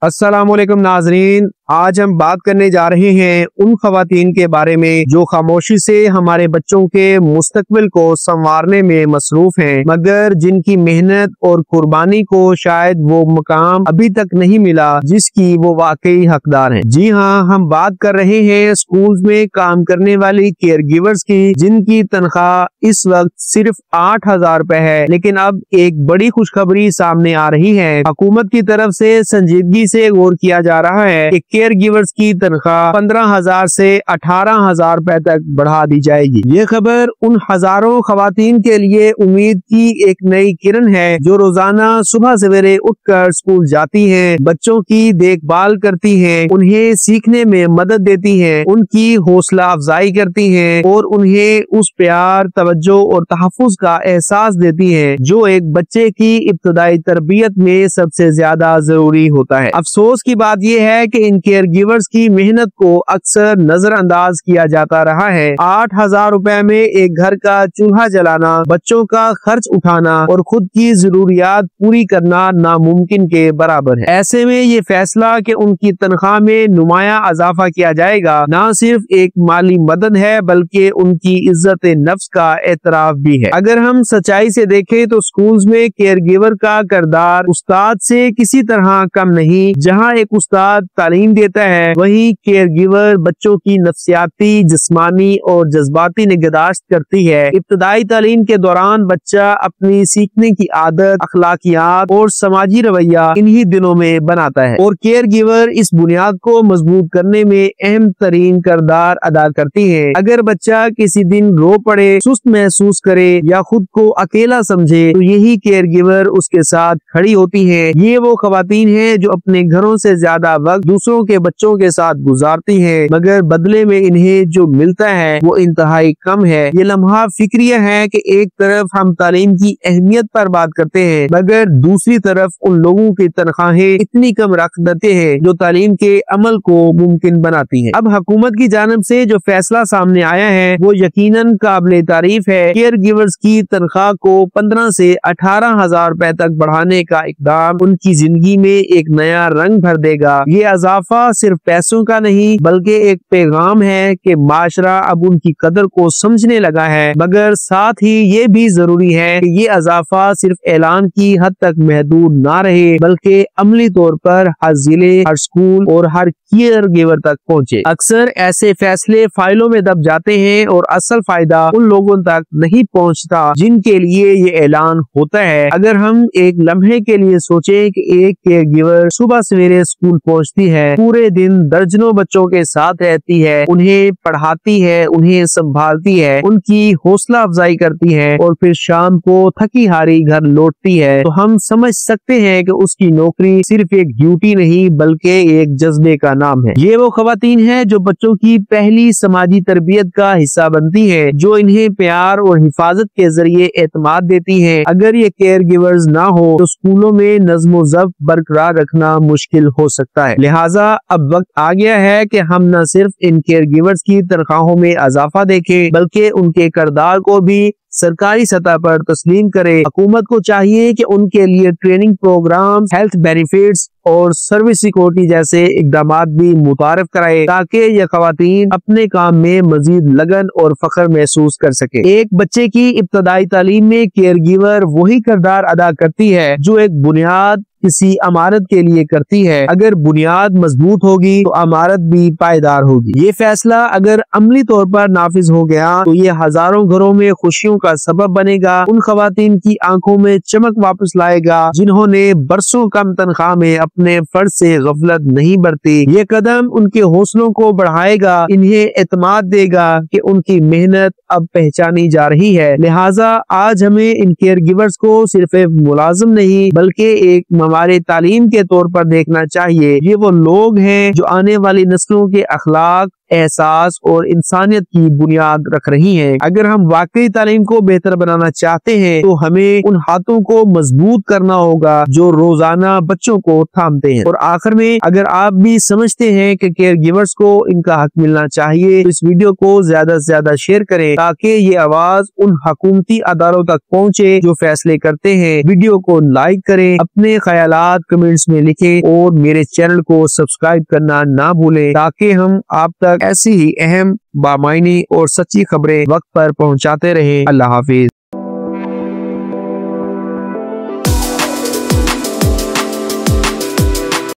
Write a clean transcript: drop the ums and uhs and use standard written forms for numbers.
अस्सलामुअलैकुम नाजरीन, आज हम बात करने जा रहे हैं उन खवातीन के बारे में जो खामोशी से हमारे बच्चों के मुस्तकबिल को संवारने में मसरूफ हैं, मगर जिनकी मेहनत और कुर्बानी को शायद वो मुकाम अभी तक नहीं मिला जिसकी वो वाकई हकदार हैं। जी हाँ, हम बात कर रहे हैं स्कूल्स में काम करने वाली केयर गिवर्स की, जिनकी तनख्वाह इस वक्त सिर्फ 8,000 रुपए है। लेकिन अब एक बड़ी खुशखबरी सामने आ रही है। हुकूमत की तरफ से संजीदगी से गौर किया जा रहा है कि केयर गिवर्स की तनख्वाह 15,000 से 18,000 रुपए तक बढ़ा दी जाएगी। ये खबर उन हजारों खवातीन के लिए उम्मीद की एक नई किरण है जो रोजाना सुबह सवेरे उठकर स्कूल जाती हैं, बच्चों की देखभाल करती हैं, उन्हें सीखने में मदद देती हैं, उनकी हौसला अफजाई करती हैं और उन्हें उस प्यार, तवज्जो और तहफ्फुज का एहसास देती हैं जो एक बच्चे की इब्तदाई तरबियत में सबसे ज्यादा जरूरी होता है। अफसोस की बात यह है कि इन केयर गिवर्स की मेहनत को अक्सर नजरअंदाज किया जाता रहा है। 8,000 रुपए में एक घर का चूल्हा जलाना, बच्चों का खर्च उठाना और खुद की जरूरियात पूरी करना नामुमकिन के बराबर है। ऐसे में ये फैसला कि उनकी तनख्वाह में नुमाया इजाफा किया जाएगा न सिर्फ एक माली मदद है बल्कि उनकी इज्जत नफ्स का एतराफ भी है। अगर हम सच्चाई से देखें तो स्कूल्स में केयर गिवर का किरदार उस्ताद से किसी तरह कम नहीं। जहाँ एक उस्ताद तालीम देता है, वहीं केयर गिवर बच्चों की नफ्सियाती, जिस्मानी और जज्बाती निगहदाश्त करती है। इब्तदाई तालीम के दौरान बच्चा अपनी सीखने की आदत, अखलाकियात और समाजी रवैया इन्हीं दिनों में बनाता है और केयर गिवर इस बुनियाद को मजबूत करने में अहम तरीन किरदार अदा करती है। अगर बच्चा किसी दिन रो पड़े, सुस्त महसूस करे या खुद को अकेला समझे तो यही केयर गिवर उसके साथ खड़ी होती है। ये वो खवातीन है जो अपने घरों से ज्यादा वक्त दूसरों के बच्चों के साथ गुजारती हैं, मगर बदले में इन्हें जो मिलता है वो इंतहाई कम है। ये लम्हा फिक्रिया है कि एक तरफ हम तालीम की अहमियत पर बात करते हैं, मगर दूसरी तरफ उन लोगों की तनख्वाहें इतनी कम रख देते हैं जो तालीम के अमल को मुमकिन बनाती है। अब हुकूमत की जानिब से जो फैसला सामने आया है वो यकीनन काबिल तारीफ है। केयर गिवर्स की तनख्वाह को 15 से 18,000 रुपए तक बढ़ाने का इकदाम उनकी जिंदगी में एक नया रंग भर देगा। ये इजाफा सिर्फ पैसों का नहीं बल्कि एक पैगाम है कि माशरा अब उनकी कदर को समझने लगा है, मगर साथ ही ये भी जरूरी है कि ये इजाफा सिर्फ ऐलान की हद तक महदूद ना रहे बल्कि अमली तौर पर हर जिले, हर स्कूल और हर केयर गिवर तक पहुँचे। अक्सर ऐसे फैसले फाइलों में दब जाते हैं और असल फायदा उन लोगों तक नहीं पहुँचता जिनके लिए ये ऐलान होता है। अगर हम एक लम्हे के लिए सोचें कि एक केयर गिवर सुबह सवेरे स्कूल पहुंचती है, पूरे दिन दर्जनों बच्चों के साथ रहती है, उन्हें पढ़ाती है, उन्हें संभालती है, उनकी हौसला अफजाई करती है और फिर शाम को थकी हारी घर लौटती है, तो हम समझ सकते हैं कि उसकी नौकरी सिर्फ एक ड्यूटी नहीं बल्कि एक जज्बे का नाम है। ये वो खवातीन है जो बच्चों की पहली समाजी तरबियत का हिस्सा बनती है, जो इन्हें प्यार और हिफाजत के जरिए एतमाद देती है। अगर ये केयर गिवर्स ना हो तो स्कूलों में नज़्म व ज़ब्त बरकरार रखना मुश्किल हो सकता है। लिहाजा अब वक्त आ गया है कि हम न सिर्फ इन केयर गिवर्स की तनख्वाहों में इजाफा देखें बल्कि उनके किरदार को भी सरकारी सतह पर तस्लीम करे। हुकूमत को चाहिए कि उनके लिए ट्रेनिंग प्रोग्राम, हेल्थ बेनिफिट्स और सर्विस सिक्योरिटी जैसे इकदाम भी मुतारिफ कराए ताकि ये खवातीन अपने काम में मजीद लगन और फख्र महसूस कर सके। एक बच्चे की इब्तदाई तालीम में केयर गिवर वही किरदार अदा करती है जो एक बुनियाद किसी इमारत के लिए करती है। अगर बुनियाद मजबूत होगी तो इमारत भी पायदार होगी। ये फैसला अगर अमली तौर पर नाफिज हो गया तो ये हजारों घरों में खुशियों का सबब बनेगा, उन खवातीन की आंखों में चमक वापस लाएगा जिन्होंने बरसों कम तनख्वाह में अपने फर्ज से गफलत नहीं बरती। ये कदम उनके हौसलों को बढ़ाएगा, इन्हें एतमाद देगा कि उनकी मेहनत अब पहचानी जा रही है। लिहाजा आज हमें इन केयर गिवर्स को सिर्फ एक मुलाजिम नहीं बल्कि एक हमारे तालीम के तौर पर देखना चाहिए। ये वो लोग हैं जो आने वाली नस्लों के अखलाक एहसास और इंसानियत की बुनियाद रख रही हैं। अगर हम वाकई तालीम को बेहतर बनाना चाहते हैं तो हमें उन हाथों को मजबूत करना होगा जो रोजाना बच्चों को थामते हैं। और आखिर में, अगर आप भी समझते हैं कि केयर गिवर्स को इनका हक मिलना चाहिए तो इस वीडियो को ज्यादा से ज्यादा शेयर करें ताकि ये आवाज उन हुकूमती अदारों तक पहुँचे जो फैसले करते हैं। वीडियो को लाइक करें, अपने ख्यालात कमेंट्स में लिखें और मेरे चैनल को सब्सक्राइब करना ना भूलें ताकि हम आप तक ऐसी ही अहम, बामायनी और सच्ची खबरें वक्त पर पहुंचाते रहें। अल्लाह हाफिज।